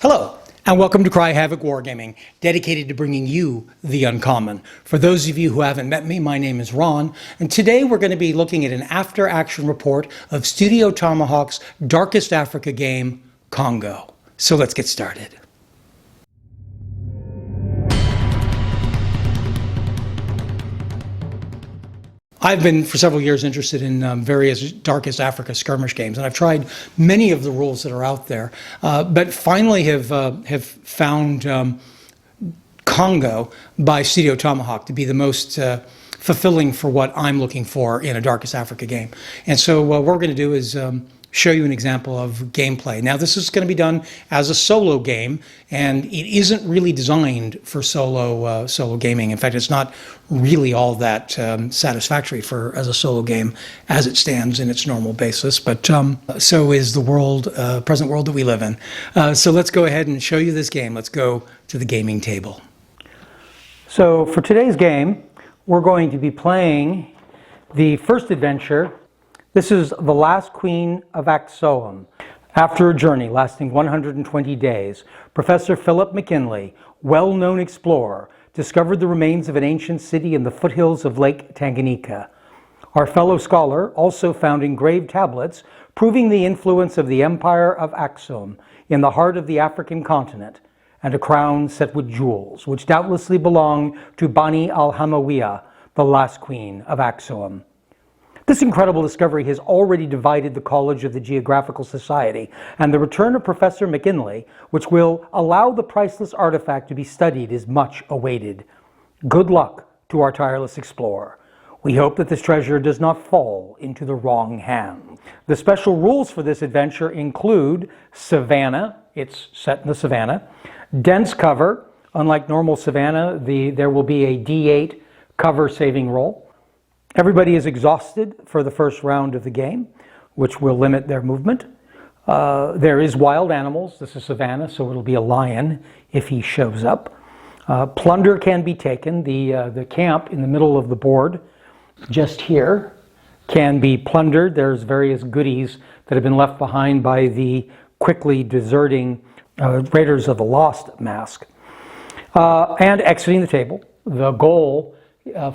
Hello, and welcome to Cry Havoc Wargaming, dedicated to bringing you the uncommon. For those of you who haven't met me, my name is Ron, and today we're going to be looking at an after-action report of Studio Tomahawk's Darkest Africa game, Congo. So let's get started. I've been for several years interested in various Darkest Africa skirmish games, and I've tried many of the rules that are out there, but finally have found Congo by Studio Tomahawk to be the most fulfilling for what I'm looking for in a Darkest Africa game. And so what we're going to do is show you an example of gameplay. Now, this is going to be done as a solo game, and it isn't really designed for solo gaming. In fact, it's not really all that satisfactory as a solo game as it stands in its normal basis. But so is the present world that we live in. So let's go ahead and show you this game. Let's go to the gaming table. So for today's game, we're going to be playing the first adventure. This is the Last Queen of Aksoum. After a journey lasting 120 days, Professor Philip McKinley, well-known explorer, discovered the remains of an ancient city in the foothills of Lake Tanganyika. Our fellow scholar also found engraved tablets proving the influence of the Empire of Aksoum in the heart of the African continent, and a crown set with jewels, which doubtlessly belonged to Bani al-Hamawiya, the Last Queen of Aksoum. This incredible discovery has already divided the College of the Geographical Society, and the return of Professor McKinley, which will allow the priceless artifact to be studied, is much awaited. Good luck to our tireless explorer. We hope that this treasure does not fall into the wrong hands. The special rules for this adventure include Savannah, it's set in the Savannah, dense cover. Unlike normal Savannah, there will be a D8 cover saving roll. Everybody is exhausted for the first round of the game, which will limit their movement. There is wild animals. This is Savannah, so it'll be a lion if he shows up. Plunder can be taken. The camp in the middle of the board, just here, can be plundered. There's various goodies that have been left behind by the quickly deserting Raiders of the Lost Mask. And exiting the table. The goal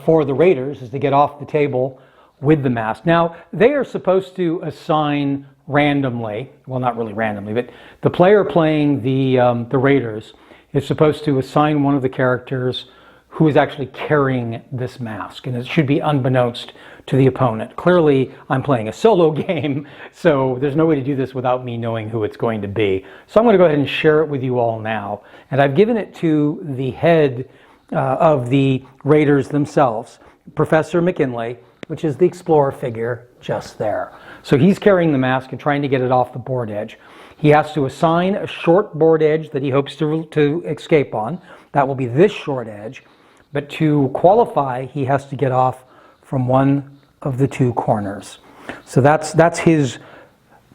for the Raiders is to get off the table with the mask. Now, they are supposed to assign randomly, well, not really randomly, but the player playing the Raiders is supposed to assign one of the characters who is actually carrying this mask, and it should be unbeknownst to the opponent. Clearly, I'm playing a solo game, so there's no way to do this without me knowing who it's going to be. So I'm going to go ahead and share it with you all now, and I've given it to the head of the Raiders themselves, Professor McKinley, which is the explorer figure just there. So he's carrying the mask and trying to get it off the board edge. He has to assign a short board edge that he hopes to escape on. That will be this short edge. But to qualify, he has to get off from one of the two corners. So that's his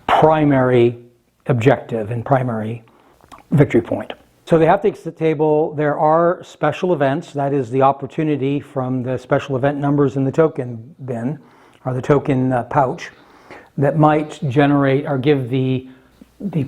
primary objective and primary victory point. So they have to exit the table. There are special events. That is the opportunity from the special event numbers in the token bin, or the token pouch, that might generate or give the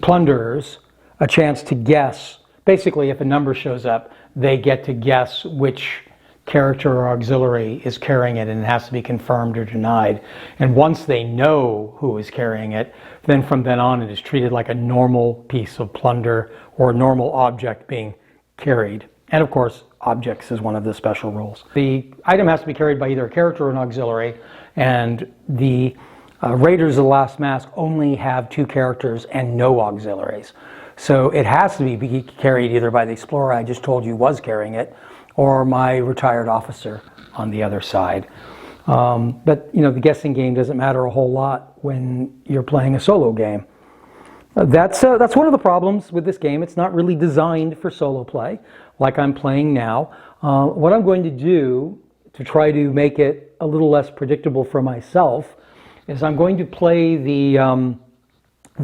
plunderers a chance to guess. Basically, if a number shows up, they get to guess which character or auxiliary is carrying it, and it has to be confirmed or denied. And once they know who is carrying it, then from then on it is treated like a normal piece of plunder or a normal object being carried. And of course, objects is one of the special rules. The item has to be carried by either a character or an auxiliary, and the Raiders of the Last Mask only have two characters and no auxiliaries. So it has to be carried either by the explorer I just told you was carrying it, or my retired officer on the other side. But you know, the guessing game doesn't matter a whole lot when you're playing a solo game. That's one of the problems with this game. It's not really designed for solo play, like I'm playing now. What I'm going to do to try to make it a little less predictable for myself is I'm going to play the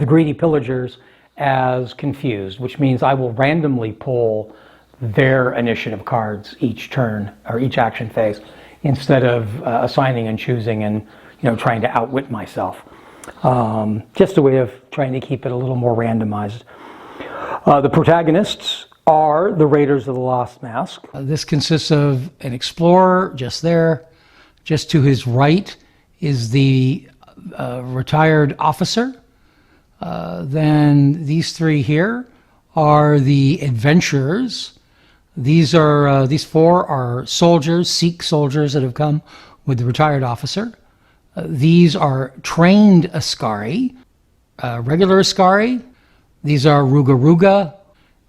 greedy pillagers as confused, which means I will randomly pull their initiative cards each turn or each action phase, instead of assigning and choosing and trying to outwit myself. Just a way of trying to keep it a little more randomized. The protagonists are the Raiders of the Lost Mask. This consists of an explorer just there. Just to his right is the retired officer. Then these three here are the adventurers. These four are soldiers, Sikh soldiers that have come with the retired officer. These are trained Askari, regular Askari. These are Ruga Ruga.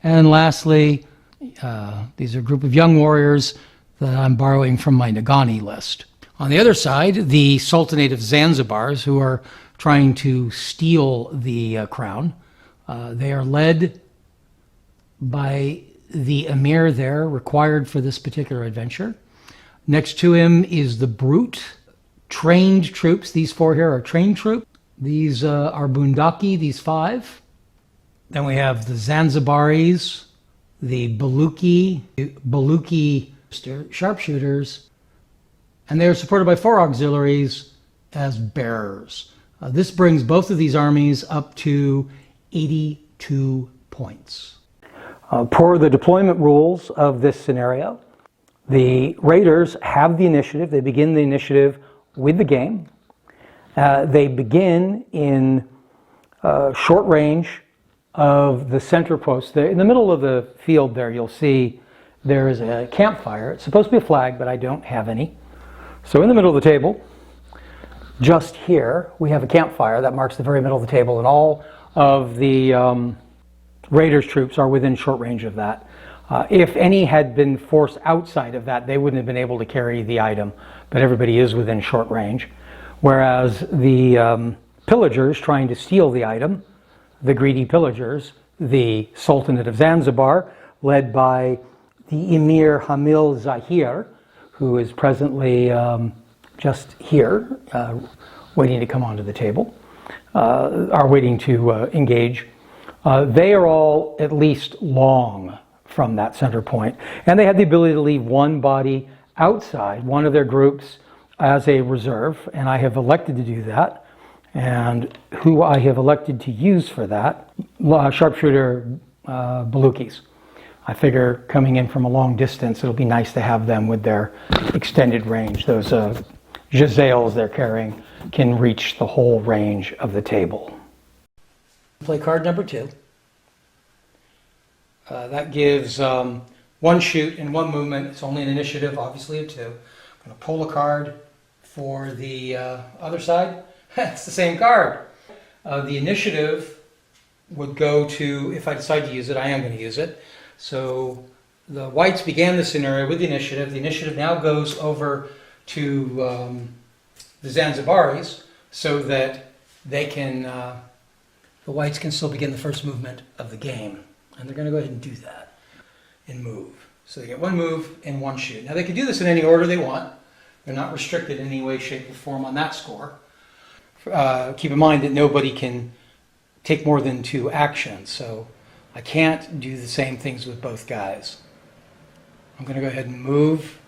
And lastly, these are a group of young warriors that I'm borrowing from my Nagani list. On the other side, the Sultanate of Zanzibars, who are trying to steal the crown. They are led by the emir there, required for this particular adventure. Next to him is the Brute, trained troops. These four here are trained troops. These are Bundaki, these five. Then we have the Zanzibaris, the Baluki sharpshooters, and they are supported by four auxiliaries as bearers. This brings both of these armies up to 82 points. Per the deployment rules of this scenario, the Raiders have the initiative. They begin the initiative with the game. They begin in short range of the center post. In the middle of the field there, you'll see there is a campfire. It's supposed to be a flag, but I don't have any. So in the middle of the table, just here, we have a campfire that marks the very middle of the table, and all of the Raiders troops are within short range of that. If any had been forced outside of that, they wouldn't have been able to carry the item, but everybody is within short range. Whereas the pillagers trying to steal the item, the greedy pillagers, the Sultanate of Zanzibar, led by the Emir Hamil Zahir, who is presently just here, waiting to come onto the table, are waiting to engage. They are all at least long from that center point, and they have the ability to leave one body outside, one of their groups, as a reserve, and I have elected to do that. And who I have elected to use for that, sharpshooter Balukis. I figure coming in from a long distance, it'll be nice to have them with their extended range. Those Jazales they're carrying can reach the whole range of the table. Play card number 2. That gives one shoot and one movement. It's only an initiative, obviously, of 2. I'm going to pull a card for the other side. It's the same card. The initiative would go to, if I decide to use it, I am going to use it. So the whites began the scenario with the initiative. The initiative now goes over to the Zanzibaris so that they can, the whites can still begin the first movement of the game. And they're going to go ahead and do that and move. So they get one move and one shoot. Now they can do this in any order they want. They're not restricted in any way, shape, or form on that score. Keep in mind that nobody can take more than 2 actions, so I can't do the same things with both guys. I'm going to go ahead and move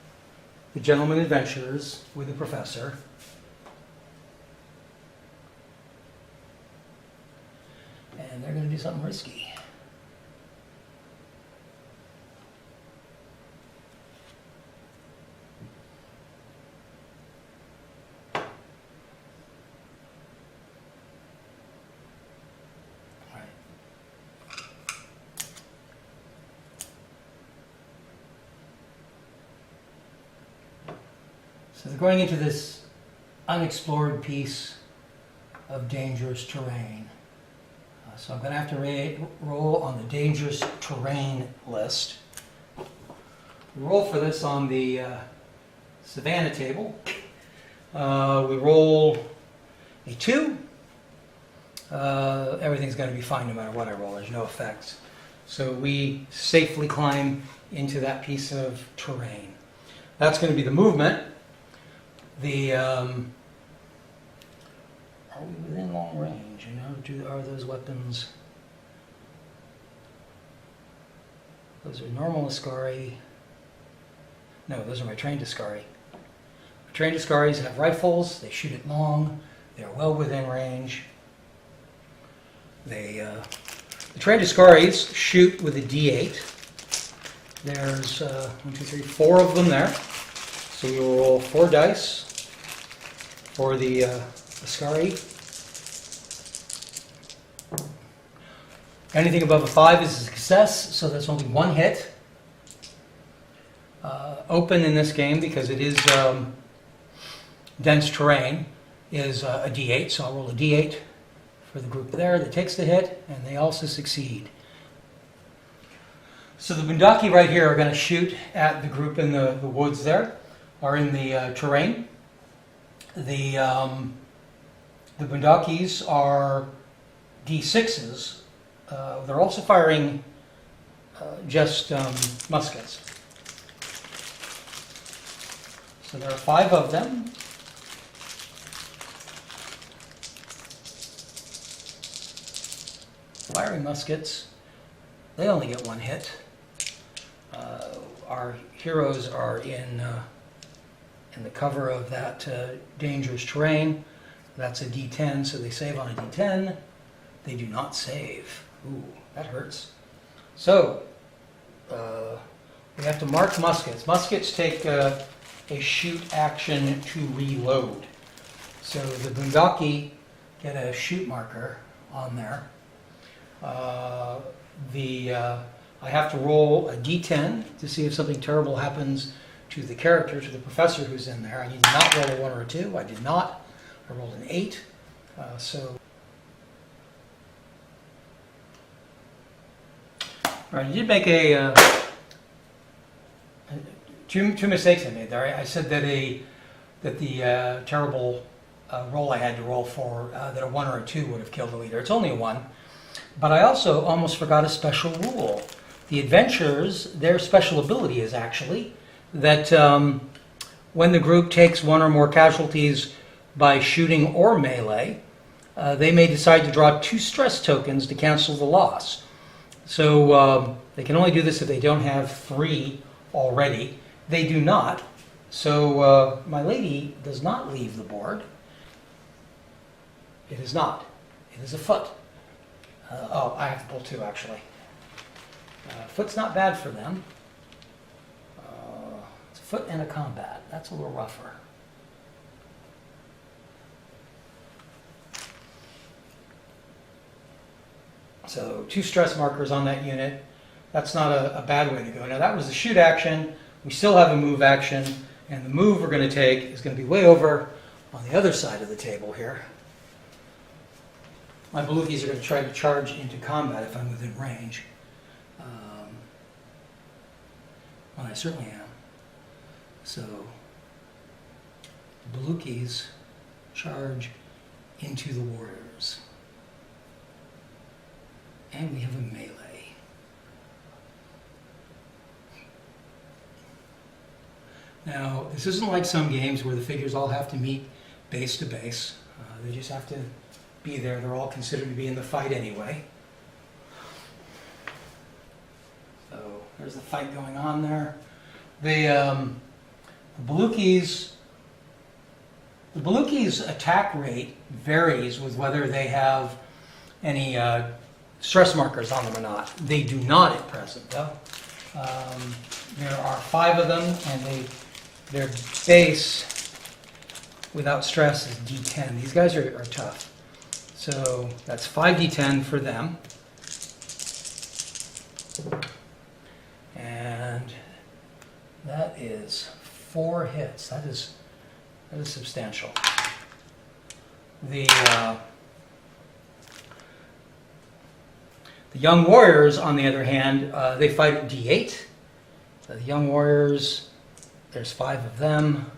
the gentleman adventurers with the professor. And they're going to do something risky. So they're going into this unexplored piece of dangerous terrain. So I'm going to have to roll on the dangerous terrain list. We roll for this on the Savannah table. We roll a 2. Everything's going to be fine no matter what I roll. There's no effects. So we safely climb into that piece of terrain. That's going to be the movement. Are we within long range? Are those weapons? Those are normal Askari. No, those are my trained Askari. My trained Askaris have rifles. They shoot it long. They're well within range. The The trained Ascaris shoot with a D8. There's 1, 2, 3, 4 of them there. So we will roll 4 dice for the Ascari. Anything above a 5 is a success, so that's only 1 hit. Open in this game, because it is dense terrain, is a D8, so I'll roll a D8 for the group there that takes the hit, and they also succeed. So the Bundaki right here are going to shoot at the group in the woods there, or in the terrain. The Bundakis are D6s. They're also firing just muskets. So there are 5 of them. Firing muskets. They only get 1 hit. Our heroes are in the cover of that dangerous terrain. That's a D10, so they save on a D10. They do not save. Ooh, that hurts. So, we have to mark muskets. Muskets take a shoot action to reload. So the Bundaki get a shoot marker on there. I have to roll a D10 to see if something terrible happens to the character, to the professor who's in there. I did not roll a 1 or a 2. I did not. I rolled an 8. Right, I did make two mistakes I made there. I said that the terrible roll I had to roll for, that a 1 or a 2 would have killed the leader. It's only a 1. But I also almost forgot a special rule. The adventurers, their special ability is actually that when the group takes 1 or more casualties by shooting or melee, they may decide to draw 2 stress tokens to cancel the loss. So they can only do this if they don't have 3 already. They do not. So my lady does not leave the board. It is not. It is a foot. Oh, I have to pull 2 actually. Foot's not bad for them. It's a foot and a combat. That's a little rougher. So 2 stress markers on that unit. That's not a bad way to go. Now that was the shoot action. We still have a move action. And the move we're going to take is going to be way over on the other side of the table here. My Belukis are going to try to charge into combat if I'm within range. Well, I certainly am. So, the Belukis charge into the warriors. And we have a melee. Now, this isn't like some games where the figures all have to meet base to base. They just have to be there. They're all considered to be in the fight anyway. So there's the fight going on there. The Belukis' attack rate varies with whether they have any stress markers on them or not. They do not at present, though. There are 5 of them, and their base without stress is D10. These guys are tough. So that's 5d10 for them. And that is 4 hits. That is substantial. The young warriors, on the other hand, they fight at D8. The young warriors, there's 5 of them.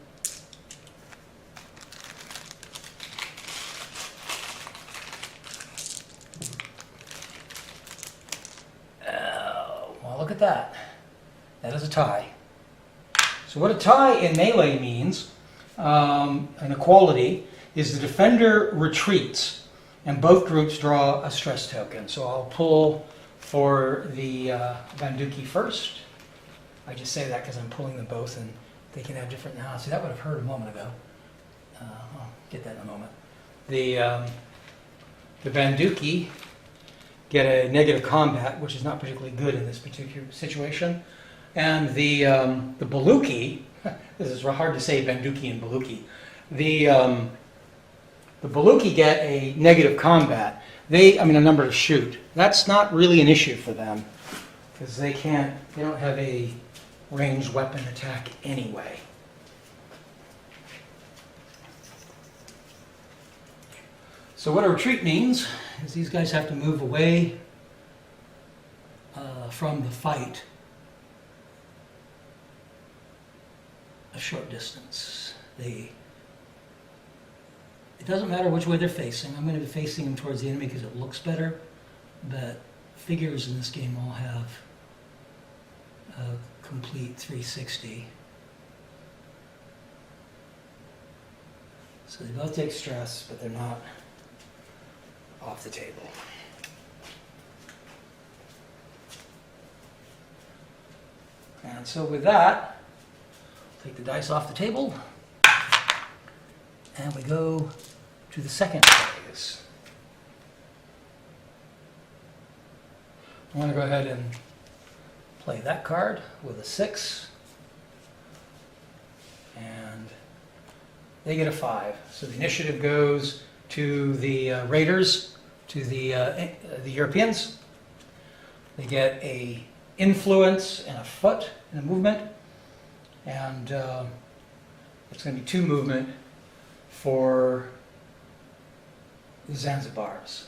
Look at that. That is a tie. So what a tie in melee means, an equality, is the defender retreats and both groups draw a stress token. So I'll pull for the Banduki first. I just say that because I'm pulling them both and they can have different... Now, see, that would have hurt a moment ago. I'll get that in a moment. The Banduki get a negative combat, which is not particularly good in this particular situation. And the Baluki, this is hard to say, Banduki and Baluki. The Baluki get a negative combat. A number to shoot. That's not really an issue for them because they don't have a ranged weapon attack anyway. So what a retreat means is these guys have to move away from the fight a short distance. It doesn't matter which way they're facing. I'm going to be facing them towards the enemy because it looks better, but figures in this game all have a complete 360. So they both take stress, but they're not off the table. And so with that, take the dice off the table, and we go to the second phase. I want to go ahead and play that card with a 6, and they get a 5. So the initiative goes to the Raiders, to the Europeans. They get a influence and a foot and a movement, and it's going to be 2 movement for the Zanzibars.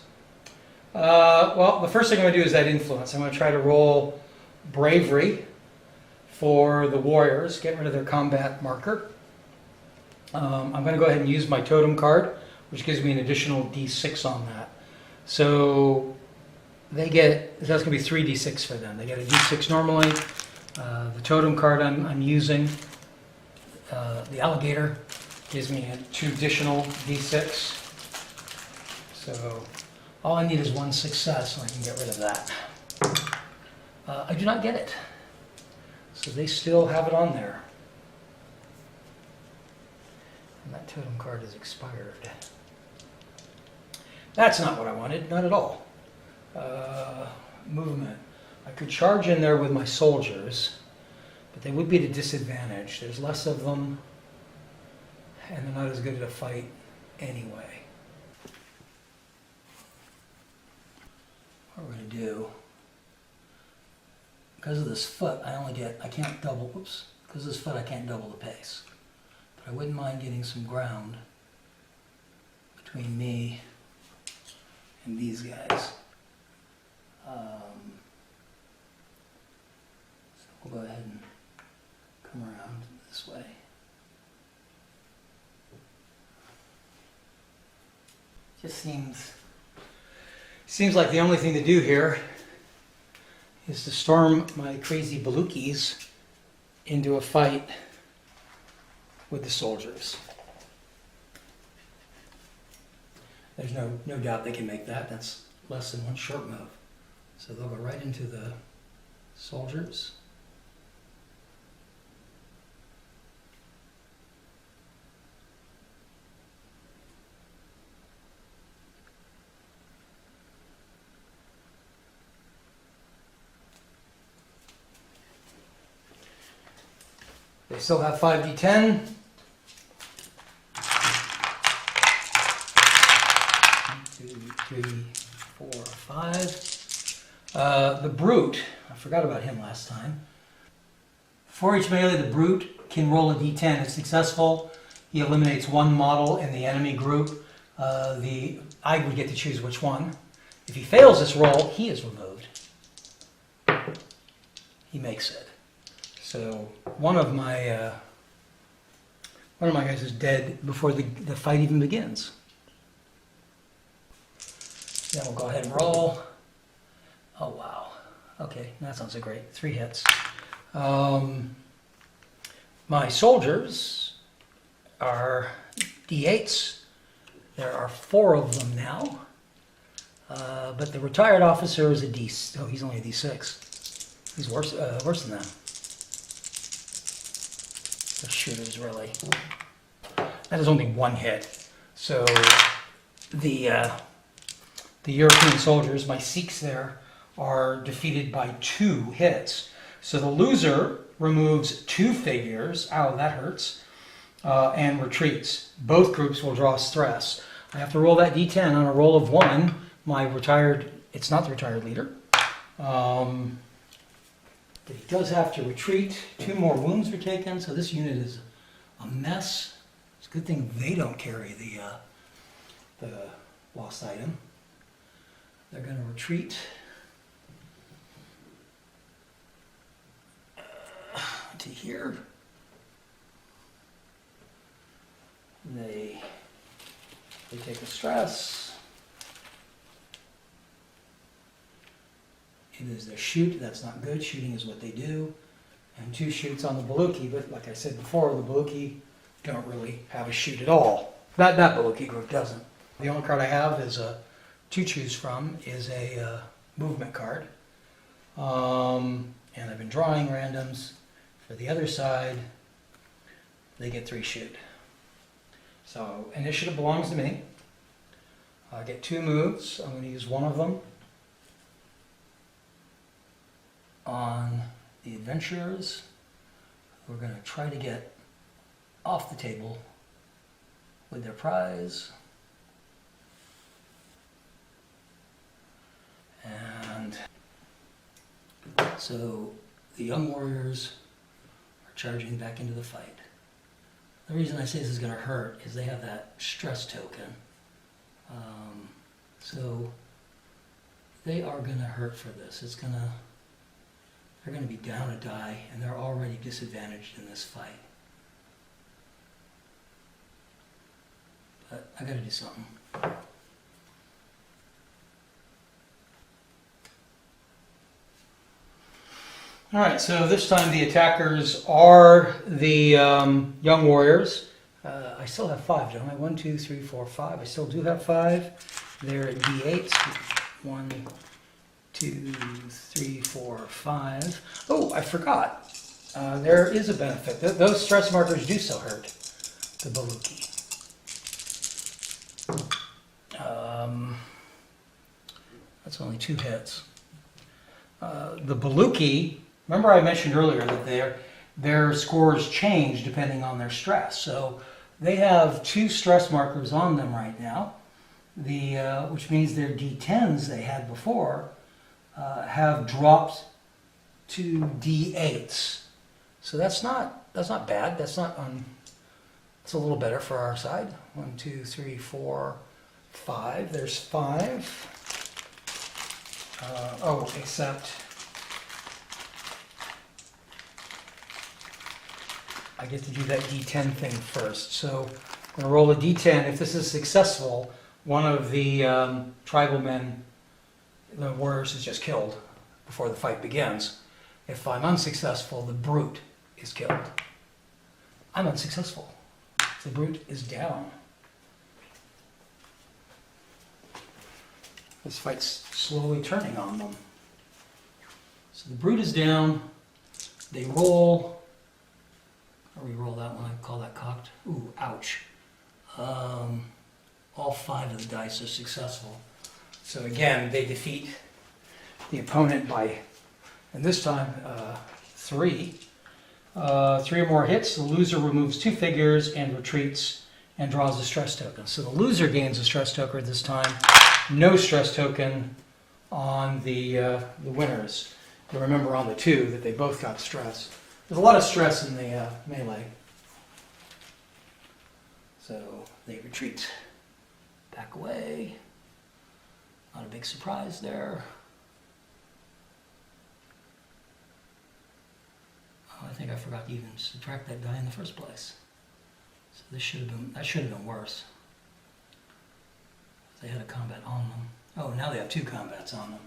Well, the first thing I'm going to do is that influence. I'm going to try to roll bravery for the warriors, get rid of their combat marker. I'm going to go ahead and use my totem card, which gives me an additional d6 on that. So that's going to be 3d6 for them. They get a d6 normally. The totem card I'm using, the alligator, gives me 2 additional d6. So all I need is 1 success, and I can get rid of that. I do not get it. So they still have it on there. And that totem card is expired. That's not what I wanted, not at all. Movement. I could charge in there with my soldiers, but they would be at a disadvantage. There's less of them, and they're not as good at a fight anyway. What we're going to do, because of this foot, because of this foot I can't double the pace. But I wouldn't mind getting some ground between me and these guys. So we'll go ahead and come around this way. Just seems like the only thing to do here is to storm my crazy Balukis into a fight with the soldiers. There's no doubt they can make that. That's less than 1 short move. So they'll go right into the soldiers. They still have 5d10. 1, 2, 3, 4, 5. The brute, I forgot about him last time. For each melee, the brute can roll a d10. If successful, he eliminates 1 model in the enemy group. I would get to choose which one. If he fails this roll, he is removed. He makes it. So one of my guys is dead before the fight even begins. Then we'll go ahead and roll. Oh wow. Okay, that's not so great. 3 hits. My soldiers are d8s. There are 4 of them now. But the retired officer is he's only a d6. He's worse than them. The shooters, really. That is only 1 hit. So the the European soldiers, my Sikhs there, are defeated by 2 hits. So the loser removes 2 figures, ow, that hurts, and retreats. Both groups will draw stress. I have to roll that d10 on a roll of 1. My retired, it's not the retired leader, but he does have to retreat. 2 more wounds were taken, so this unit is a mess. It's a good thing they don't carry the lost item. They're going to retreat to here. They take a stress. It is their shoot. That's not good. Shooting is what they do. And 2 shoots on the Baluchi, but like I said before, the Baluchi don't really have a shoot at all. That Baluchi group doesn't. The only card I have is to choose from is a movement card. And I've been drawing randoms. For the other side, they get 3 shoot. So initiative belongs to me. I get 2 moves. I'm going to use one of them on the adventurers. We're going to try to get off the table with their prize. And so the young warriors are charging back into the fight. The reason I say this is going to hurt is they have that stress token. So they are going to hurt for this. They're going to be down a die, and they're already disadvantaged in this fight. But I got to do something. All right, so this time the attackers are the young warriors. I still have 5, don't I? 1, 2, 3, 4, 5. I still do have 5. They're at D8. 1, 2, 3, 4, 5. Oh, I forgot. There is a benefit. Those stress markers do so hurt the Baluchi. That's only 2 hits. The Baluchi, remember I mentioned earlier that their scores change depending on their stress. So they have 2 stress markers on them right now, which means their D10s they had before have dropped to D8s. So that's not bad. That's not it's a little better for our side. 1, 2, 3, 4, 5. There's 5. Except I get to do that D10 thing first. So I'm going to roll a D10. If this is successful, one of the tribal men, the warriors, is just killed before the fight begins. If I'm unsuccessful, the brute is killed. I'm unsuccessful. The brute is down. This fight's slowly turning on them. So the brute is down. They roll. Or we roll that one. I call that cocked. Ooh, ouch. All 5 of the dice are successful. So again, they defeat the opponent by, and this time, 3. 3 or more hits. The loser removes 2 figures and retreats and draws a stress token. So the loser gains a stress token this time. No stress token on the winners. You remember on the 2 that they both got stress. There's a lot of stress in the melee. So they retreat. Back away. Not a big surprise there. Oh, I think I forgot to even subtract that die in the first place. So that should have been worse. They had a combat on them. Oh, now they have 2 combats on them.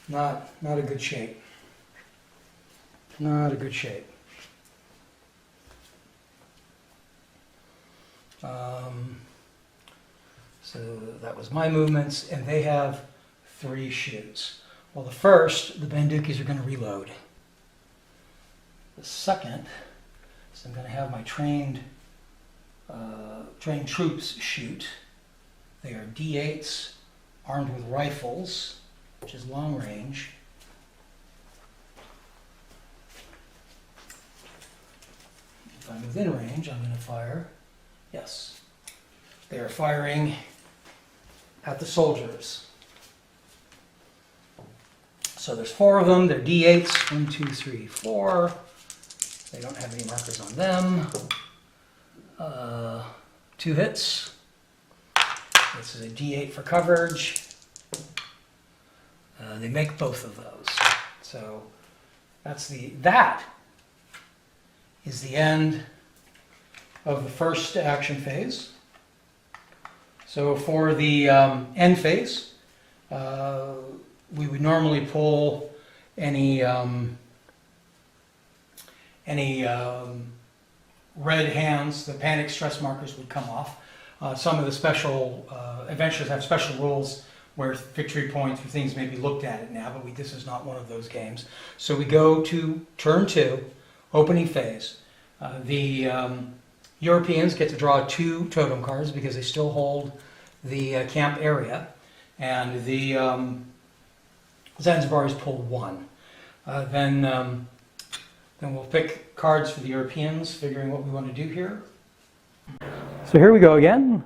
Not a good shape. Not a good shape. So that was my movements, and they have 3 shoots. Well, the first, the Bandukis are going to reload. The second, so I'm going to have my trained troops shoot. They are D8s armed with rifles, which is long range. If I'm within range, I'm going to fire. Yes. They are firing at the soldiers. So there's 4 of them. They're D8s. 1, 2, 3, 4. They don't have any markers on them. 2 hits. This is a D8 for coverage. They make both of those. So that is the end of the first action phase. So for the end phase, we would normally pull any red hands. The panic stress markers would come off. Some of the special adventures have special rules where victory points or things may be looked at it now, but this is not one of those games. So we go to turn 2, opening phase. The Europeans get to draw 2 totem cards because they still hold the camp area, and the Zanzibaris pull 1. Then we'll pick cards for the Europeans, figuring what we want to do here. So here we go again.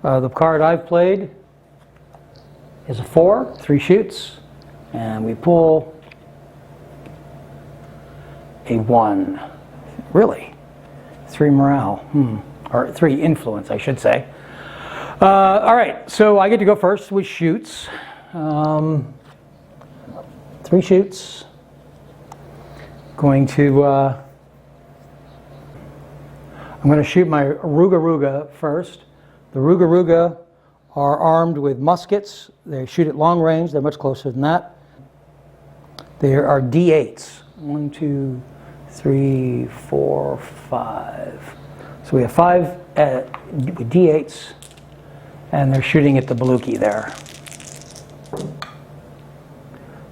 The card I've played is a 4, 3 shoots, and we pull a 1. Really? 3 morale. Or 3 influence, I should say. All right, so I get to go first with shoots. 3 shoots. I'm going to shoot my Ruga first. The Ruga are armed with muskets. They shoot at long range. They're much closer than that. There are D8s. 1, 2, 3, 4, 5. So we have 5 with D8s, and they're shooting at the Baluchi there.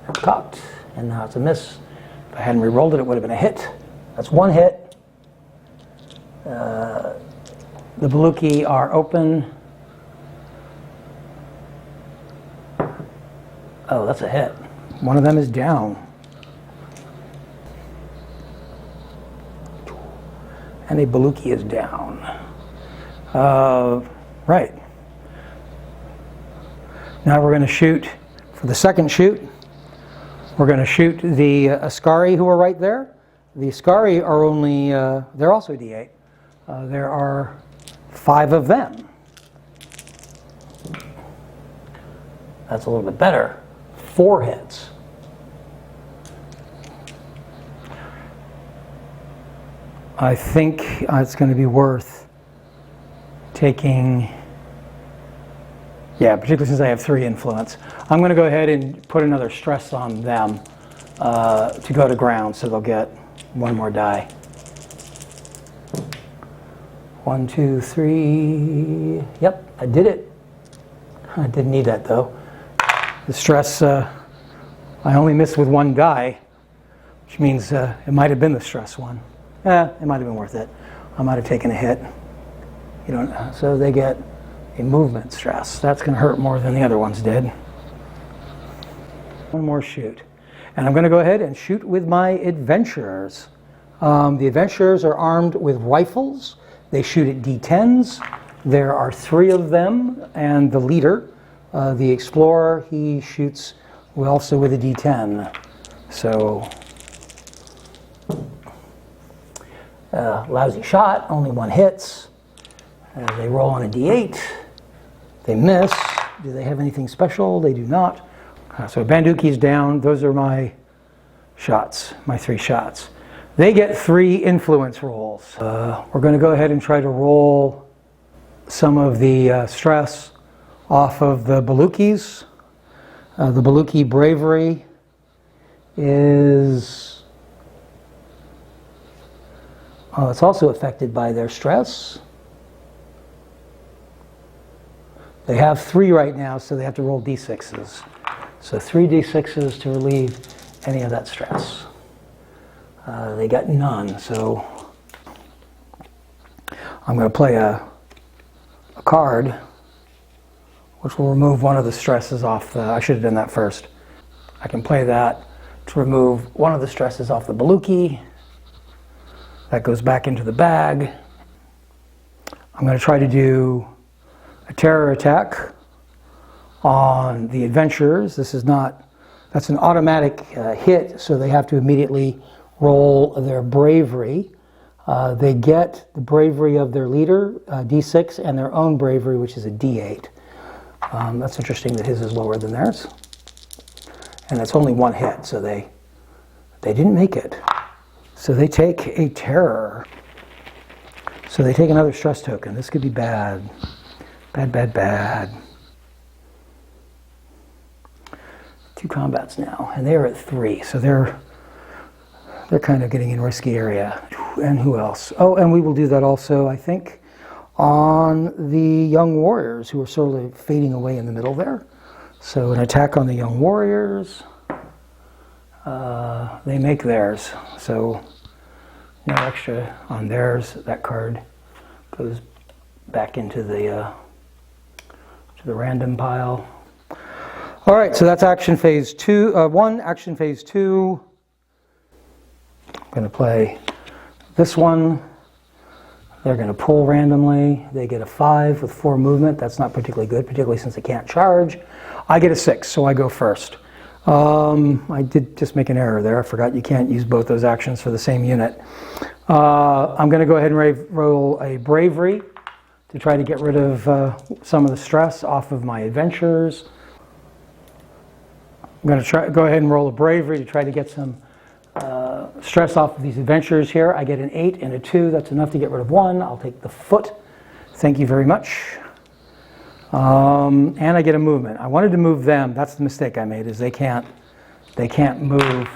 They're cocked, and now it's a miss. If I hadn't re-rolled it, it would have been a hit. That's 1 hit. The Baluchi are open. Oh, that's a hit. One of them is down. And a Baluchi is down. Right. Now we're going to shoot, for the second shoot, we're going to shoot the Askari who are right there. The Askari are only, they're also D8. There are 5 of them. That's a little bit better. 4 hits. I think it's going to be worth taking, yeah, particularly since I have 3 influence. I'm going to go ahead and put another stress on them to go to ground, so they'll get 1 more die. 1, 2, 3. Yep, I did it. I didn't need that though. The stress, I only missed with 1 die, which means it might have been the stress one. It might have been worth it. I might have taken a hit. You don't. So they get a movement stress. That's going to hurt more than the other ones did. 1 more shoot. And I'm going to go ahead and shoot with my adventurers. The adventurers are armed with rifles. They shoot at D10s. There are 3 of them, and the leader, the explorer, he shoots also with a D10. So, lousy shot, only 1 hits. They roll on a D8. They miss. Do they have anything special? They do not. So Banduki's down. Those are my shots, my 3 shots. They get 3 influence rolls. We're going to go ahead and try to roll some of the stress off of the Baluchis. The Baluchi bravery is, it's also affected by their stress. They have 3 right now, so they have to roll D6s. So 3 D6s to relieve any of that stress. They got none, so I'm going to play a card which will remove one of the stresses off the, I should have done that first. I can play that to remove one of the stresses off the Baluki. That goes back into the bag. I'm going to try to do a terror attack on the adventurers. This is not, that's an automatic hit, so they have to immediately roll their bravery. They get the bravery of their leader, D6, and their own bravery, which is a D8. That's interesting that his is lower than theirs. And it's only one hit, so they didn't make it. So they take a terror. So they take another stress token. This could be bad. Bad, bad, bad. 2 combats now, and they're at 3, so they're kind of getting in risky area. And who else? Oh, and we will do that also, I think, on the young warriors who are sort of fading away in the middle there. So an attack on the young warriors. They make theirs, so no extra on theirs. That card goes back into the to the random pile. All right, so that's action phase 1. Action phase 2. I'm going to play this one. They're going to pull randomly. They get a 5 with 4 movement. That's not particularly good, particularly since they can't charge. I get a 6, so I go first. I did just make an error there. I forgot you can't use both those actions for the same unit. I'm going to go ahead and roll a bravery to try to get rid of some of the stress off of my adventurers. I'm going to go ahead and roll a bravery to try to get some stress off of these adventurers here. I get an 8 and a 2. That's enough to get rid of 1. I'll take the foot. Thank you very much. And I get a movement. I wanted to move them. That's the mistake I made, is they can't move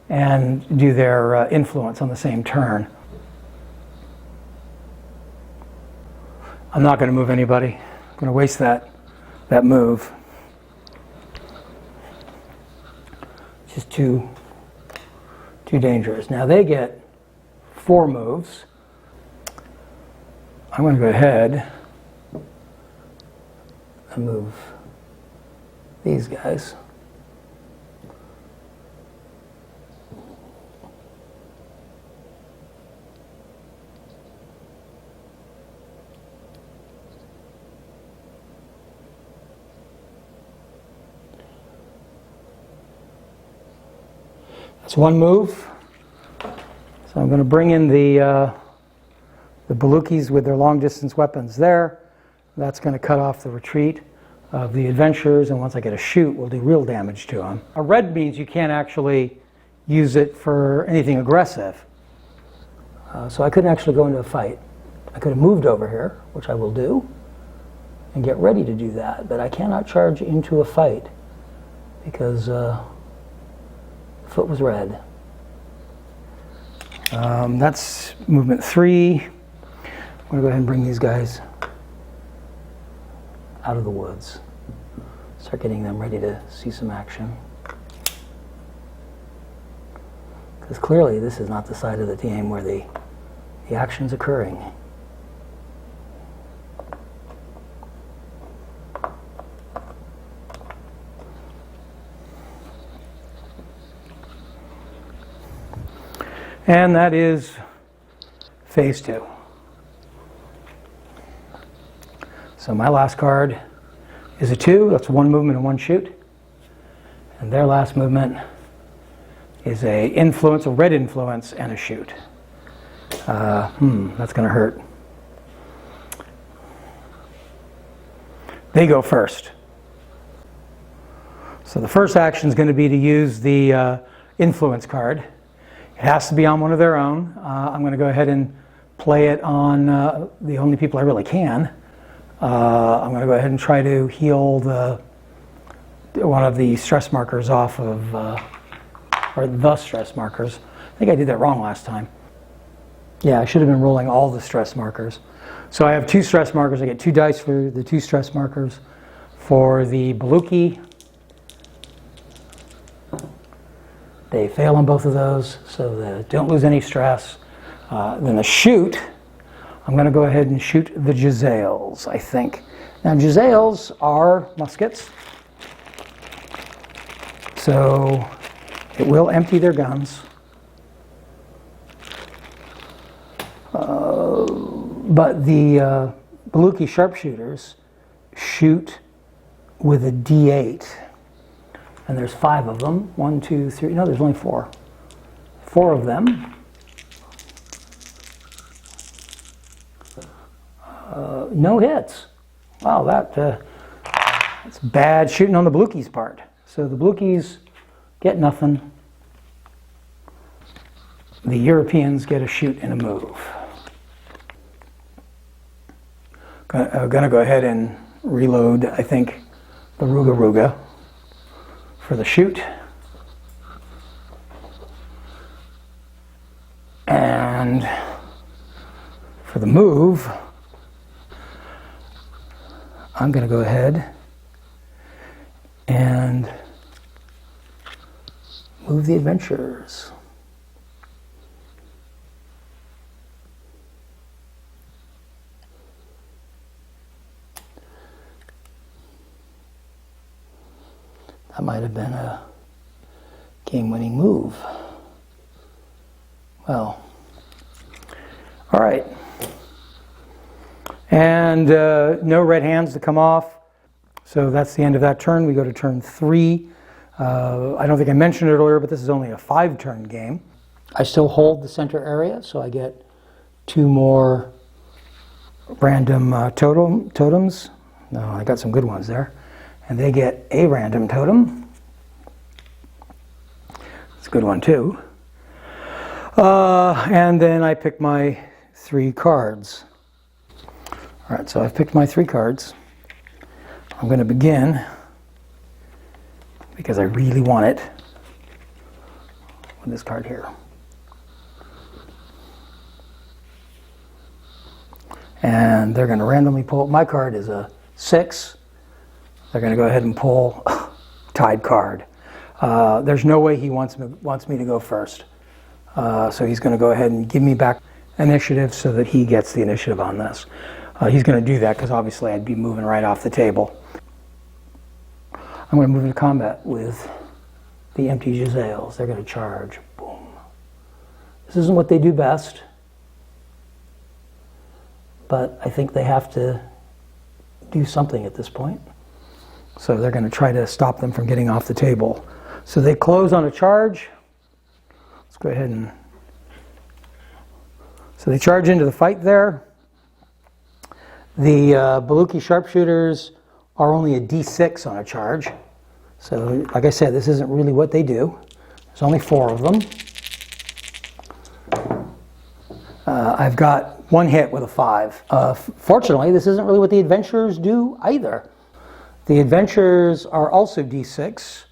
and do their influence on the same turn. I'm not going to move anybody. I'm going to waste that move. It's just too dangerous. Now they get 4 moves. I'm going to go ahead and move these guys. That's 1 move. So I'm going to bring in the Balukis with their long-distance weapons there. That's going to cut off the retreat of the adventurers, and once I get a shoot, we'll do real damage to them. A red means you can't actually use it for anything aggressive. So I couldn't actually go into a fight. I could have moved over here, which I will do, and get ready to do that, but I cannot charge into a fight because the foot was red. That's movement 3. I'm going to go ahead and bring these guys out of the woods. Start getting them ready to see some action. Because clearly this is not the side of the team where the action's occurring. And that is phase 2. So my last card is a 2. That's 1 movement and 1 shoot. And their last movement is a red influence, and a shoot. That's going to hurt. They go first. So the first action is going to be to use the influence card. It has to be on one of their own. I'm going to go ahead and play it on the only people I really can. I'm going to go ahead and try to heal one of the stress markers off of, or the stress markers. I think I did that wrong last time. Yeah, I should have been rolling all the stress markers. So I have 2 stress markers. I get 2 dice for the 2 stress markers. For the Baluki, they fail on both of those, so they don't lose any stress. Then the shoot, I'm going to go ahead and shoot the Jezzails, I think. Now, Giselles are muskets, so it will empty their guns. But the Baluchi sharpshooters shoot with a D8. And there's 5 of them. 1, 2, 3. No, there's only 4. 4 of them. No hits. Wow, that's bad shooting on the Baluchis' part. So the Baluchis get nothing. The Europeans get a shoot and a move. I'm going to go ahead and reload, I think, the Ruga for the shoot. And for the move, I'm going to go ahead and move the adventurers. That might have been a game-winning move. Well, all right. And no red hands to come off. So that's the end of that turn. We go to turn 3. I don't think I mentioned it earlier, but this is only a 5-turn game. I still hold the center area, so I get 2 more random totems. No, I got some good ones there. And they get a random totem. It's a good one too. And then I pick my 3 cards. All right, so I've picked my 3 cards. I'm going to begin, because I really want it, with this card here. And they're going to randomly pull. My card is a 6. They're going to go ahead and pull tied card. There's no way he wants me to go first. So he's going to go ahead and give me back initiative so that he gets the initiative on this. He's going to do that because obviously I'd be moving right off the table. I'm going to move into combat with the empty Giselles. They're going to charge. Boom. This isn't what they do best, but I think they have to do something at this point. So they're going to try to stop them from getting off the table. So they close on a charge. Let's go ahead and... So they charge into the fight there. The Baluchi sharpshooters are only a D6 on a charge. So, like I said, this isn't really what they do. There's only 4 of them. I've got 1 hit with a 5. Fortunately, this isn't really what the adventurers do either. The adventurers are also D6.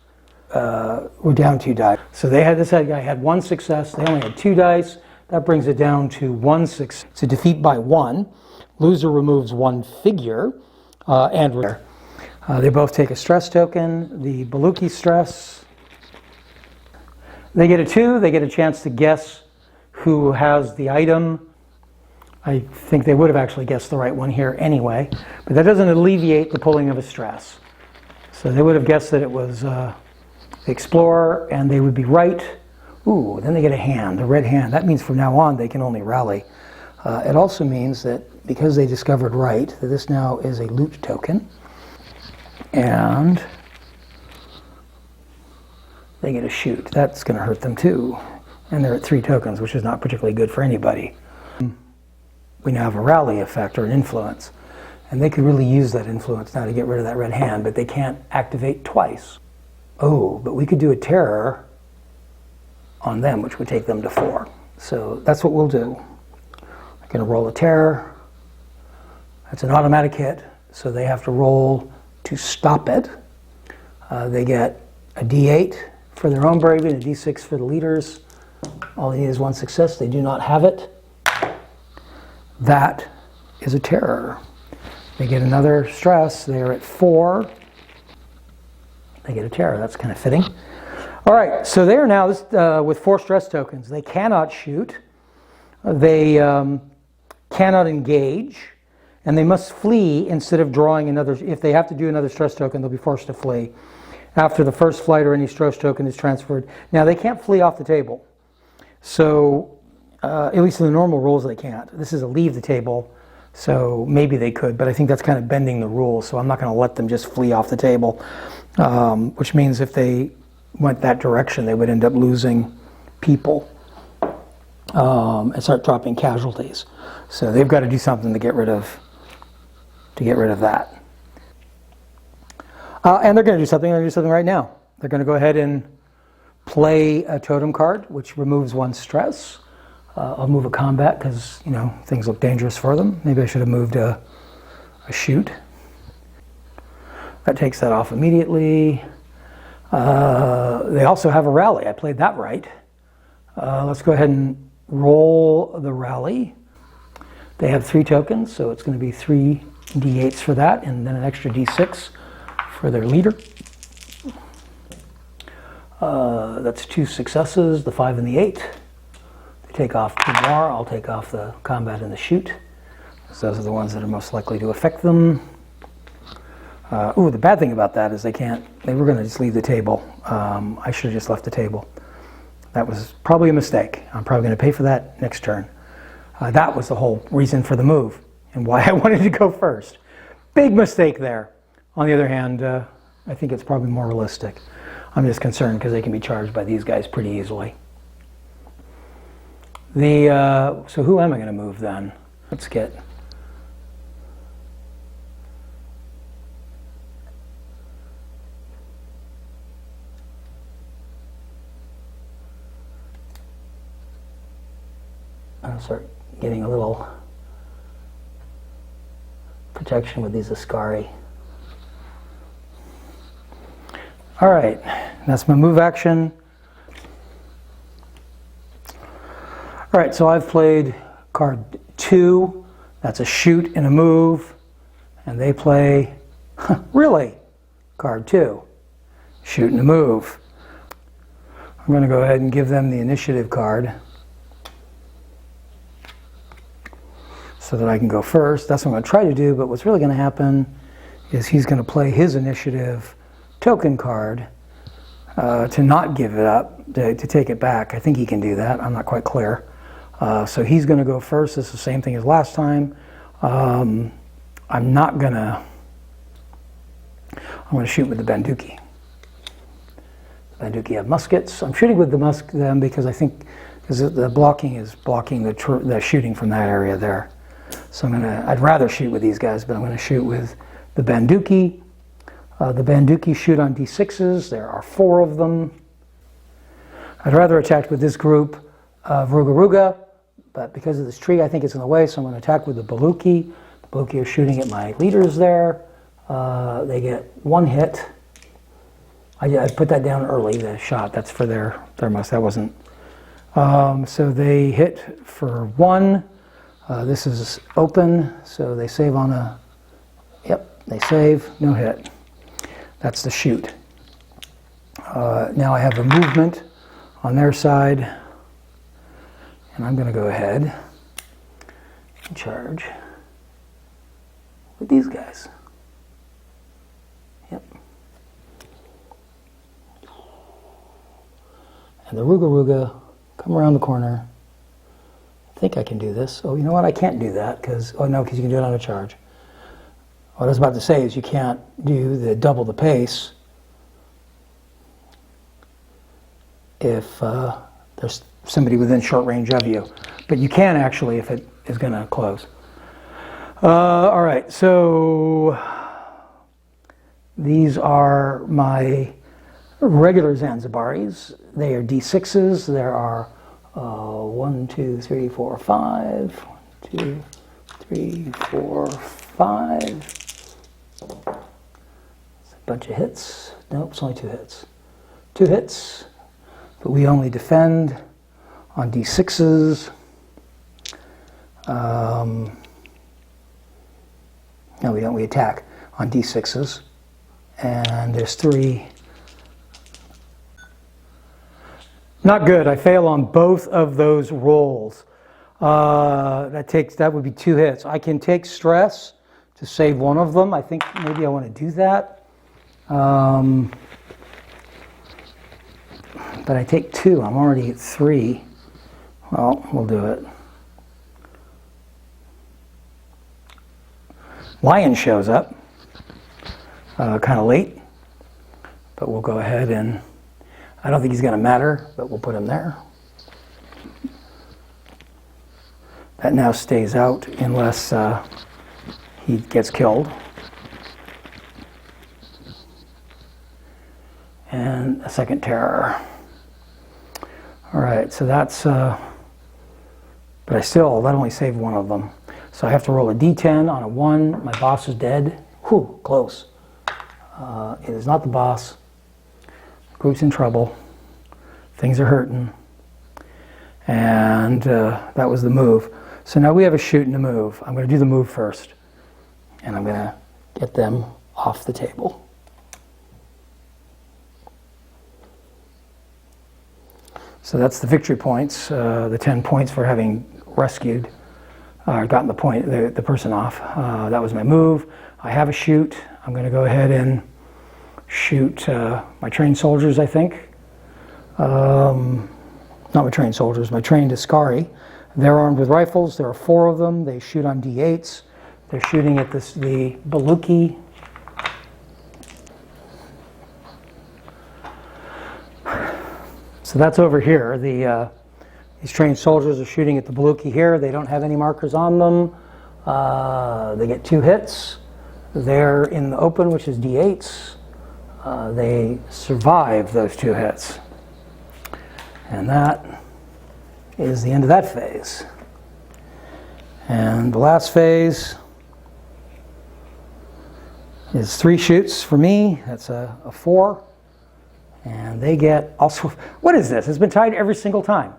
We're down 2 dice. So this guy had 1 success. They only had 2 dice. That brings it down to 1 success. It's a defeat by 1. Loser removes 1 figure and rare. They both take a stress token. The Baluchi stress. They get a 2. They get a chance to guess who has the item. I think they would have actually guessed the right one here anyway, but that doesn't alleviate the pulling of a stress. So they would have guessed that it was the Explorer, and they would be right. Ooh, then they get a hand, a red hand. That means from now on they can only rally. It also means that because they discovered right, that this now is a loot token, and they get a shoot. That's going to hurt them too. And they're at 3 tokens, which is not particularly good for anybody. We now have a rally effect or an influence. And they could really use that influence now to get rid of that red hand, but they can't activate twice. Oh, but we could do a terror on them, which would take them to 4. So that's what we'll do. I'm going to roll a terror. That's an automatic hit, so they have to roll to stop it. They get a D8 for their own bravery and a D6 for the leaders. All they need is 1 success. They do not have it. That is a terror. They get another stress. They are at 4. They get a terror. That's kind of fitting. All right, so they are now with 4 stress tokens. They cannot shoot. They cannot engage. and they must flee instead of drawing another. If they have to do another stress token, they'll be forced to flee after the first flight or any stress token is transferred. Now, they can't flee off the table. So, at least in the normal rules, they can't. This is a leave the table, so maybe they could, but I think that's kind of bending the rules, so I'm not going to let them just flee off the table, which means if they went that direction, they would end up losing people and start dropping casualties. So they've got to do something to get rid of that. And they're going to do something. They're going to do something right now. They're going to go ahead and play a totem card, which removes one stress. I'll move a combat because, you know, things look dangerous for them. Maybe I should have moved a shoot. That takes that off immediately. They also have a rally. I played that right. Let's go ahead and roll the rally. They have 3 tokens, so it's going to be 3 d8s for that, and then an extra d6 for their leader. That's 2 successes, the 5 and the 8. They take off 2 more. I'll take off the combat and the shoot. So those are the ones that are most likely to affect them. The bad thing about that is they were going to just leave the table. I should have just left the table. That was probably a mistake. I'm probably going to pay for that next turn. That was the whole reason for the move and why I wanted to go first. Big mistake there. On the other hand, I think it's probably more realistic. I'm just concerned because they can be charged by these guys pretty easily. So who am I going to move then? Let's get... I'll start getting a little protection with these Ascari. All right, that's my move action. All right, so I've played card 2. That's a shoot and a move. And they play, really, card 2. Shoot and a move. I'm going to go ahead and give them the initiative card so that I can go first. That's what I'm going to try to do, but what's really going to happen is he's going to play his initiative token card to not give it up, to take it back. I think he can do that. I'm not quite clear. So he's going to go first. It's the same thing as last time. I'm going to shoot with the Banduki. The Banduki have muskets. I'm shooting with them because I think the blocking is blocking the shooting from that area there. So I'd rather shoot with these guys, but I'm going to shoot with the Banduki. The Banduki shoot on d6s. There are 4 of them. I'd rather attack with this group of Ruga, but because of this tree, I think it's in the way, so I'm going to attack with the Baluki. The Baluki are shooting at my leaders there. They get 1 hit. I put that down early, the shot. That's for their must. That wasn't. So they hit for 1. This is open, so they save on a... Yep, they save. No hit. That's the shoot. Now I have a movement on their side, and I'm going to go ahead and charge with these guys. Yep. And the Ruga come around the corner. I think I can do this. Oh, you know what? I can't do that because you can do it on a charge. What I was about to say is you can't do the double the pace if there's somebody within short range of you. But you can actually if it is going to close. All right, so these are my regular Zanzibaris. They are D6s. There are 1, 2, 3, 4, 5. 1, 2, 3, 4, 5. It's a bunch of hits. Nope, it's only 2 hits. 2 hits, but we only defend on D6s. No, we don't. We attack on D6s. And there's 3. Not good. I fail on both of those rolls. That would be 2 hits. I can take stress to save one of them. I think maybe I want to do that. But I take 2. I'm already at 3. Well, we'll do it. Lion shows up, kind of late, but we'll go ahead and, I don't think he's going to matter, but we'll put him there. That now stays out unless he gets killed. And a second terror. All right, so that's, but that only saved one of them. So I have to roll a d10 on a 1. My boss is dead. Whew, close. It is not the boss. The group's in trouble. Things are hurting. And that was the move. So now we have a shoot and a move. I'm going to do the move first. And I'm going to get them off the table. So that's the victory points, the 10 points for having rescued, gotten the person off. That was my move. I have a shoot. I'm going to go ahead and shoot my trained soldiers, I think. Not my trained soldiers, my trained Askari. They're armed with rifles. There are 4 of them. They shoot on D8s. They're shooting at the Baluki. So that's over here. These trained soldiers are shooting at the Baluki here. They don't have any markers on them. They get 2 hits. They're in the open, which is D8s. They survive those 2 hits. And that is the end of that phase. And the last phase is 3 shoots for me. That's a 4. And they get also, what is this? It's been tied every single time.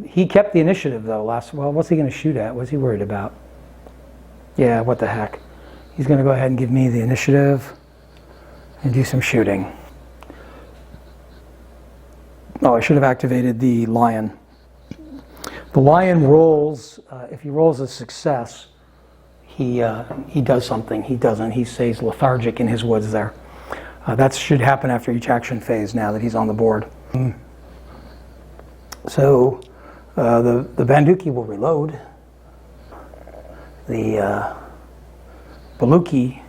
He kept the initiative though well, what's he going to shoot at? What's he worried about? Yeah, what the heck. He's going to go ahead and give me the initiative and do some shooting. Oh, I should have activated the lion. The lion rolls, if he rolls a success, he does something. He doesn't. He stays lethargic in his woods there. That should happen after each action phase now that he's on the board. So the Banduki will reload. The Baluki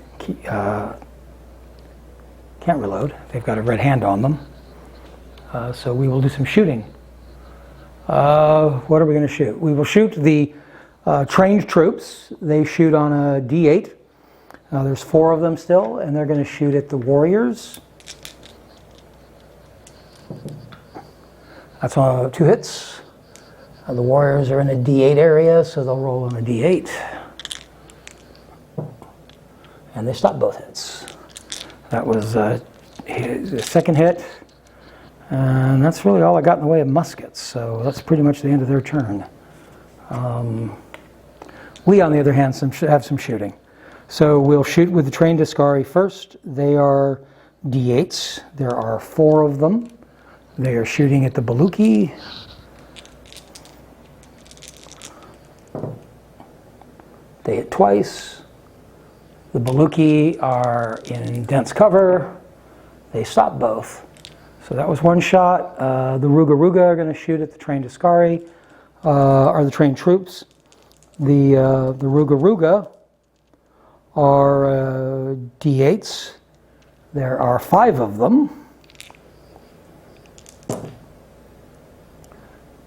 can't reload. They've got a red hand on them. So we will do some shooting. What are we going to shoot? We will shoot the trained troops. They shoot on a D8. There's 4 of them still, and they're going to shoot at the warriors. That's on 2 hits. The warriors are in a D8 area, so they'll roll on a D8. And they stop both hits. That was the second hit. And that's really all I got in the way of muskets, so that's pretty much the end of their turn. We, on the other hand, have some shooting. So we'll shoot with the trained Askari first. They are D8s. There are 4 of them. They are shooting at the Baluki. They hit twice. The Baluki are in dense cover. They stop both. So that was 1 shot. The Ruga Ruga are going to shoot at the trained Askari, are the trained troops. The Ruga Ruga are D8s. There are 5 of them.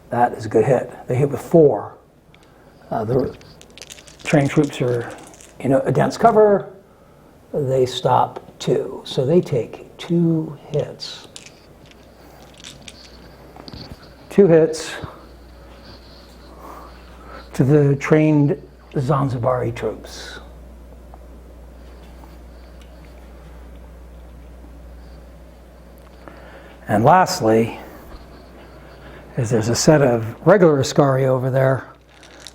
That is a good hit. They hit with 4. The trained troops are in a dense cover. They stop 2. So they take 2 hits. 2 hits to the trained Zanzibari troops. And lastly, is there's a set of regular Askari over there.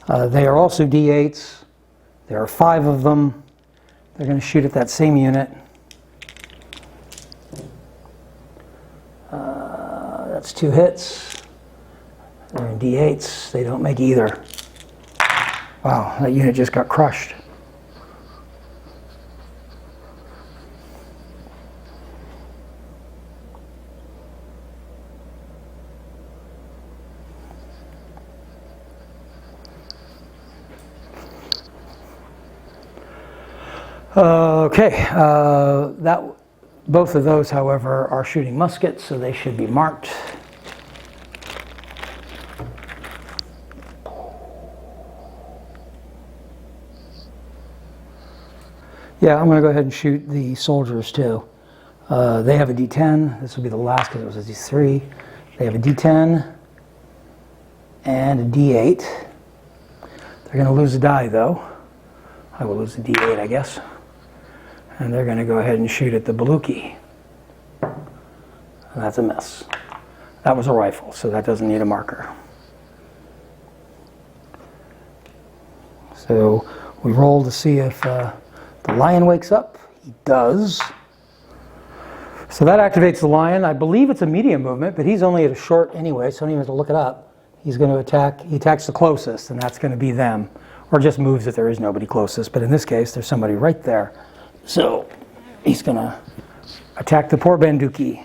They are also D8s. There are 5 of them. They're going to shoot at that same unit. That's 2 hits. They're in D8s. They don't make either. Wow, that unit just got crushed. Okay, both of those, however, are shooting muskets, so they should be marked. Yeah, I'm going to go ahead and shoot the soldiers too. They have a D10. This will be the last because it was a D3. They have a D10 and a D8. They're going to lose a die though. I will lose the D8, I guess. And they're going to go ahead and shoot at the Baluchi. And that's a miss. That was a rifle, so that doesn't need a marker. So we roll to see if the lion wakes up. He does. So that activates the lion. I believe it's a medium movement, but he's only at a short anyway, so I don't even have to look it up. He's going to attack. He attacks the closest, and that's going to be them. Or just moves if there is nobody closest. But in this case, there's somebody right there. So he's going to attack the poor Banduki.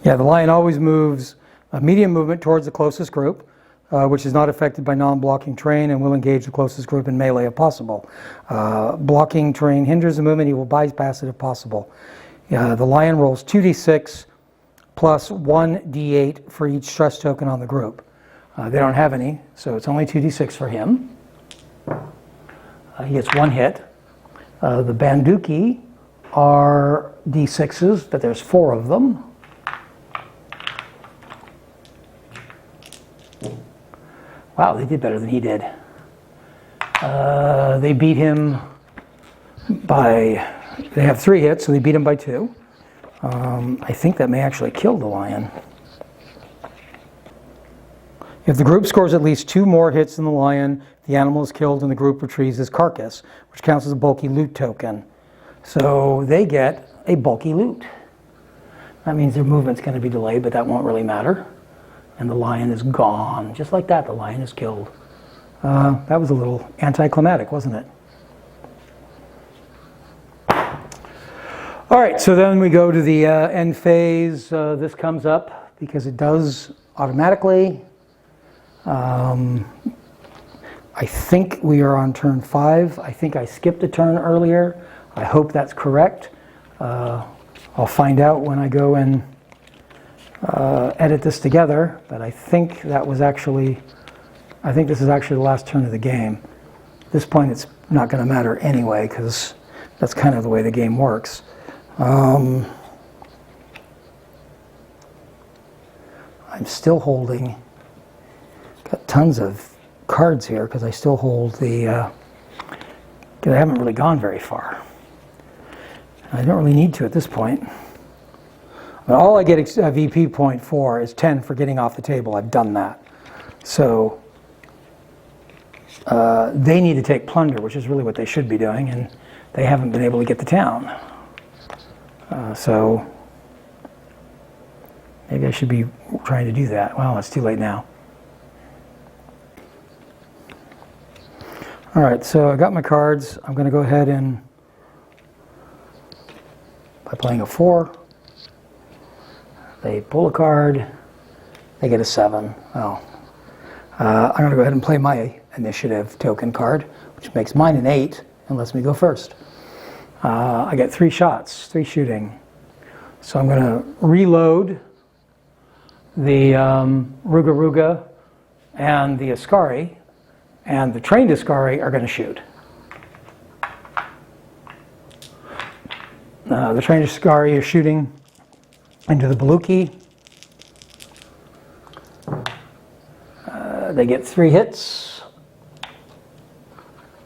Yeah, the lion always moves a medium movement towards the closest group, which is not affected by non-blocking terrain and will engage the closest group in melee if possible. Blocking terrain hinders the movement. He will bypass it if possible. The lion rolls 2d6 plus 1d8 for each stress token on the group. They don't have any, so it's only 2d6 for him. He gets one hit. The Banduki are d6s, but there's 4 of them. Wow, they did better than he did. They beat him by, they have 3 hits, so they beat him by 2. I think that may actually kill the lion. If the group scores at least 2 more hits than the lion, the animal is killed and the group retrieves his carcass, which counts as a bulky loot token. So they get a bulky loot. That means their movement's going to be delayed, but that won't really matter. And the lion is gone. Just like that, the lion is killed. That was a little anticlimactic, wasn't it? All right, so then we go to the end phase. This comes up because it does automatically. I think we are on turn 5. I think I skipped a turn earlier. I hope that's correct. I'll find out when I go and edit this together, but I think that was actually, I think this is actually the last turn of the game. At this point it's not going to matter anyway, because that's kind of the way the game works. I'm still holding, got tons of cards here because I still hold the, because I haven't really gone very far. I don't really need to at this point. But all I get a VP point for is 10 for getting off the table. I've done that. So they need to take plunder, which is really what they should be doing, and they haven't been able to get the town. So maybe I should be trying to do that. Well, it's too late now. All right, so I got my cards. I'm going to go ahead and, by playing a 4, they pull a card, they get a 7. Oh. I'm going to go ahead and play my initiative token card, which makes mine an 8 and lets me go first. I get 3 shots, 3 shooting. So I'm going to reload the Ruga Ruga and the Ascari, and the trained Ascari are going to shoot. The trained Ascari is shooting into the Baluchi. They get 3 hits.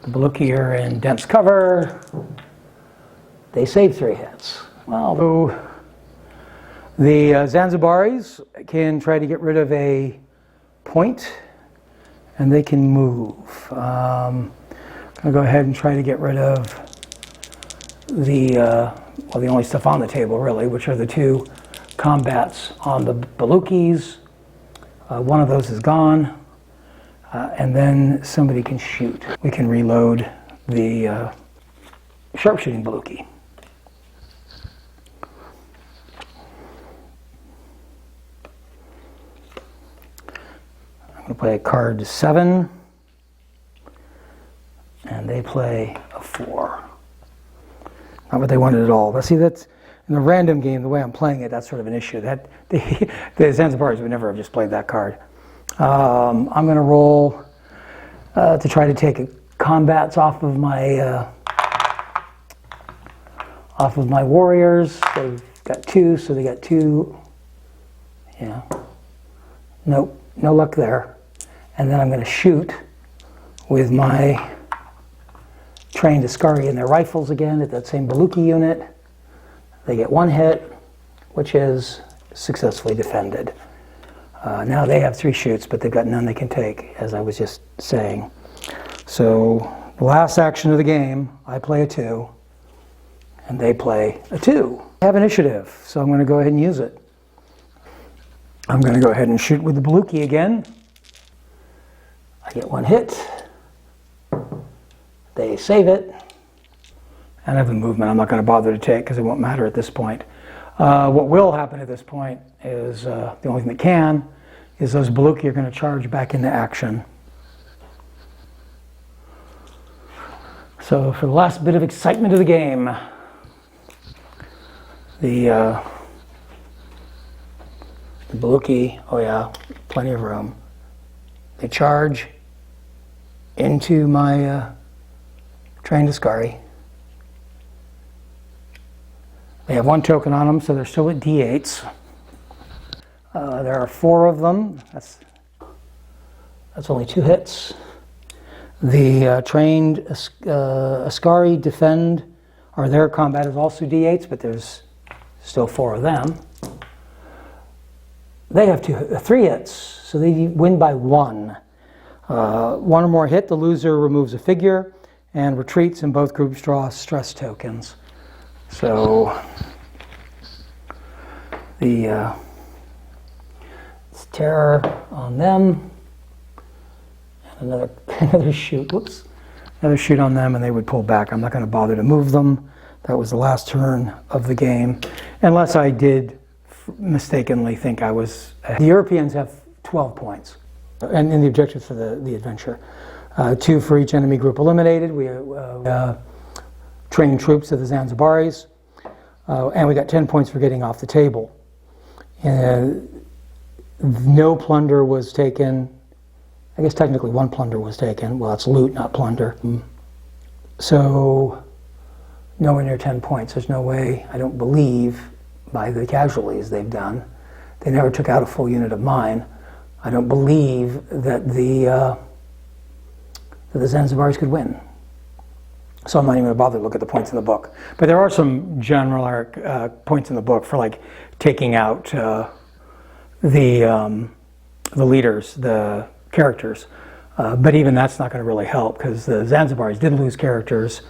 The Baluchi are in dense cover. They save 3 hits. Well, the Zanzibaris can try to get rid of a point, and they can move. I'm going to go ahead and try to get rid of the, well, the only stuff on the table, really, which are the 2 combats on the Balukis. One of those is gone. And then somebody can shoot. We can reload the sharpshooting Baluki. I'm going to play card 7, and they play a 4. Not what they wanted at all. But see, that's in the random game, the way I'm playing it, that's sort of an issue. That the Zanzibaris would never have just played that card. I'm going to roll to try to take combats off of my warriors. They've got 2, so they got 2. Yeah. Nope, no luck there. And then I'm going to shoot with my trained Askari and their rifles again at that same Baluki unit. They get 1 hit, which is successfully defended. Now they have 3 shoots, but they've got none they can take, as I was just saying. So the last action of the game, I play a 2, and they play a 2. I have initiative, so I'm going to go ahead and use it. I'm going to go ahead and shoot with the Baluki again. I get 1 hit. They save it. And I have a movement I'm not going to bother to take because it won't matter at this point. What will happen at this point is, the only thing that can, is those Baluki are going to charge back into action. So for the last bit of excitement of the game, the Baluki, oh yeah, plenty of room. They charge into my trained Askari. They have 1 token on them, so they're still at D8s. There are 4 of them. That's only 2 hits. The trained Askari defend, or their combat is also D8s, but there's still 4 of them. They have 3 hits, so they win by 1. 1 or more hit, the loser removes a figure and retreats, and both groups draw stress tokens. So the it's terror on them, and another shoot. Whoops, another shoot on them, and they would pull back. I'm not going to bother to move them. That was the last turn of the game, unless I did mistakenly think I was. The Europeans have 12 points, and in the objectives for the adventure, 2 for each enemy group eliminated. We trained troops of the Zanzibaris, and we got 10 points for getting off the table. No plunder was taken. I guess technically 1 plunder was taken. Well, it's loot, not plunder. So nowhere near 10 points. There's no way, I don't believe, by the casualties they've done. They never took out a full unit of mine. I don't believe that the Zanzibaris could win. So I'm not even going to bother to look at the points in the book. But there are some general points in the book for like taking out the leaders, the characters. But even that's not going to really help because the Zanzibaris did lose characters.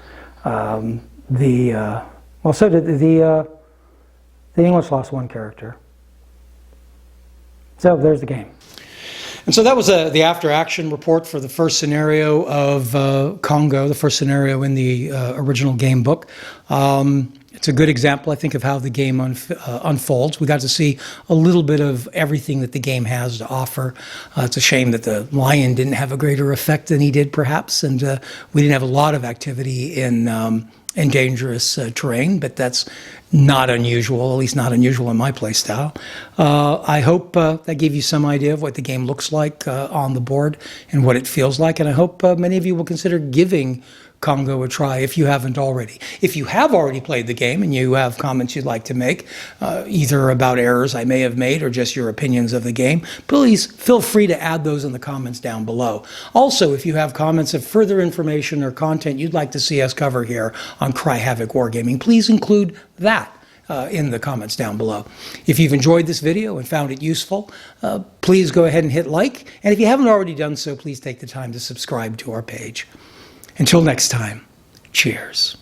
Well, so did the English lost 1 character. So there's the game. And so that was the after-action report for the first scenario of Congo, the first scenario in the original game book. It's a good example, I think, of how the game unfolds. We got to see a little bit of everything that the game has to offer. It's a shame that the lion didn't have a greater effect than he did, perhaps, and we didn't have a lot of activity in dangerous terrain, but that's not unusual, at least not unusual in my play style. I hope that gave you some idea of what the game looks like on the board and what it feels like, and I hope many of you will consider giving Congo a try if you haven't already. If you have already played the game and you have comments you'd like to make, either about errors I may have made or just your opinions of the game, please feel free to add those in the comments down below. Also, if you have comments of further information or content you'd like to see us cover here on Cry Havoc Wargaming, please include that in the comments down below. If you've enjoyed this video and found it useful, please go ahead and hit like, and if you haven't already done so, please take the time to subscribe to our page. Until next time, cheers.